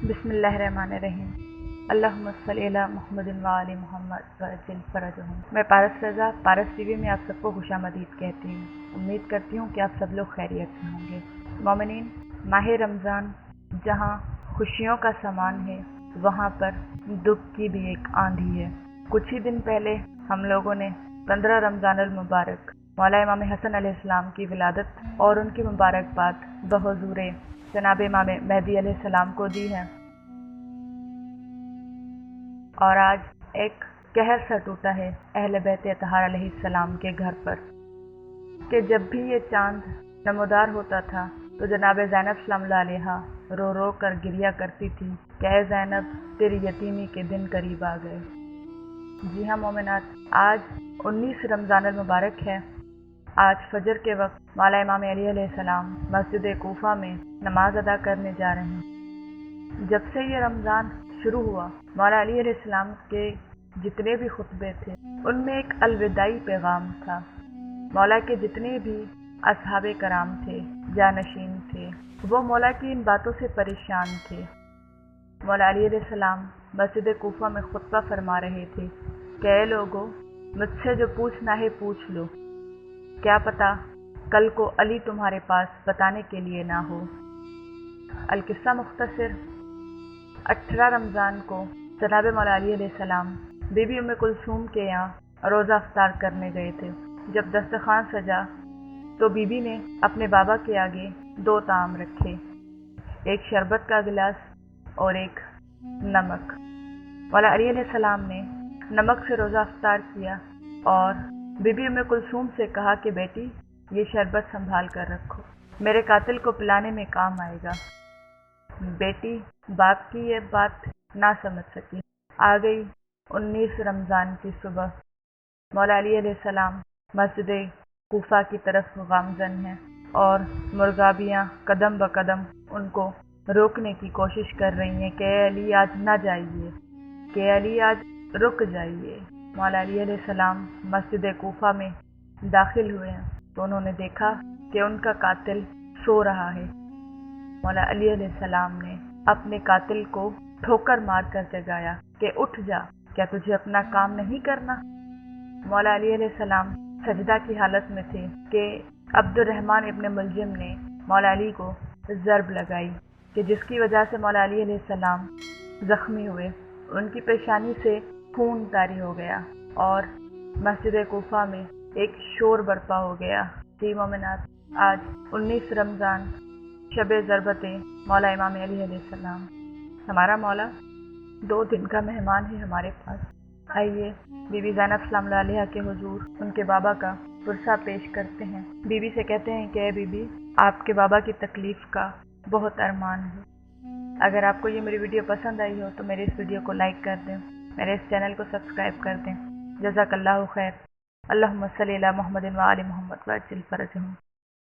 बिस्मिल्लाहिर्रहमानिर्रहीम। अल्लाहुम्मा सल्ली अला मुहम्मद व आलि मुहम्मद वअज्जिल फरजहुम। मैं पारस रज़ा पारस टीवी में आप सबको खुशामदीद कहती हूँ। उम्मीद करती हूँ कि आप सब लोग खैरियत से होंगे। मोमिनीन, माह रमज़ान जहाँ खुशियों का सामान है, वहाँ पर दुख की भी एक आंधी है। कुछ ही दिन पहले हम लोगों ने 15 रमज़ान अल मुबारक मौला इमाम हसन अलैहिस्सलाम की विलादत और उनकी मुबारकबाद बहुज़ूर जनाब इमाम मेहदी अलैहिस्सलाम को दी है। और आज एक कहर सा टूटा है अहले बैत अतहार अलैहिस्सलाम के घर पर कि जब भी ये चांद नमोदार होता था तो जनाब ज़ैनब सलामुल्लाह अलैहा रो रो कर गिरिया करती थी कि ऐ ज़ैनब, तेरी यतीमी के दिन करीब आ गए। जी हाँ मोमिनात, आज 19 रमज़ान अल मुबारक है। आज फजर के वक्त मौला इमाम अली अलैहिस्सलाम मस्जिद कूफा में नमाज अदा करने जा रहे हैं। जब से ये रमज़ान शुरू हुआ, मौला अली अलैहिस्सलाम के जितने भी खुतबे थे उनमें एक अलविदाई पैगाम था। मौला के जितने भी असहाबे कराम थे, जानशीन थे, वो मौला की इन बातों से परेशान थे। मौला अली अलैहिस्सलाम मस्जिद कूफा में खुतबा फरमा रहे थे कि ऐ लोगो, मुझसे जो पूछना है पूछ लो, क्या पता कल को अली तुम्हारे पास बताने के लिए ना हो। अल-किस्सा मुख्तसर। 18 रमज़ान को जनाब मौला अली अलैहिस्सलाम बीबी उम्मे कुलसूम के यहाँ रोज़ा अफ्तार करने गए थे। जब दस्तरखान सजा तो बीबी ने अपने बाबा के आगे 2 ताम रखे, एक शरबत का गिलास और एक नमक। मौला अली अलैहिस्सलाम ने नमक से रोज़ा अफ्तार किया और बीबी उम्मे कुलसूम से कहा कि बेटी, ये शरबत संभाल कर रखो, मेरे कातिल को पिलाने में काम आएगा। बेटी बाप की ये बात ना समझ सकी। आ गई 19 रमज़ान की सुबह। मौला अली अलैहिस्सलाम मस्जिद कूफा की तरफ गामज़न हैं और मुर्गाबियाँ कदम ब कदम उनको रोकने की कोशिश कर रही हैं कि अली आज ना जाइए, कि अली आज रुक जाइए। मौला अली अलैहिस्सलाम मस्जिद कूफा में दाखिल हुए हैं तो उन्होंने देखा कि उनका कातिल सो रहा है। मौला अली अलैहिस्सलाम ने अपने कातिल को ठोकर मार कर जगाया कि उठ जा, क्या तुझे अपना काम नहीं करना। मौला अली अलैहिस्सलाम सजदा की हालत में थे कि अब्दुर्रहमान इब्न मुलजिम ने मौला अली को ज़रब लगाई कि जिसकी वजह से मौला अली अलैहिस्सलाम ज़ख्मी हुए। उनकी पेशानी से खून तारी हो गया और मस्जिद कूफा में एक शोर बरपा हो गया। जी मोमिनात, आज 19 रमज़ान शब ज़रबत मौला इमाम अली अलैहिस्सलाम। हमारा मौला 2 दिन का मेहमान है हमारे पास। आइए बीबी ज़ैनब सलामुल्लाह अलैहा के हुजूर उनके बाबा का पुरसा पेश करते हैं। बीबी से कहते हैं कि बीबी, आपके बाबा की तकलीफ़ का बहुत अरमान है। अगर आपको ये मेरी वीडियो पसंद आई हो तो मेरे इस वीडियो को लाइक कर दें, मेरे इस चैनल को सब्सक्राइब कर दें। जज़ाकल्लाहु खैर। अल्लाहुम्मा सल्ली अला मुहम्मद व आलि मुहम्मद वअज्जिल फरजहुम।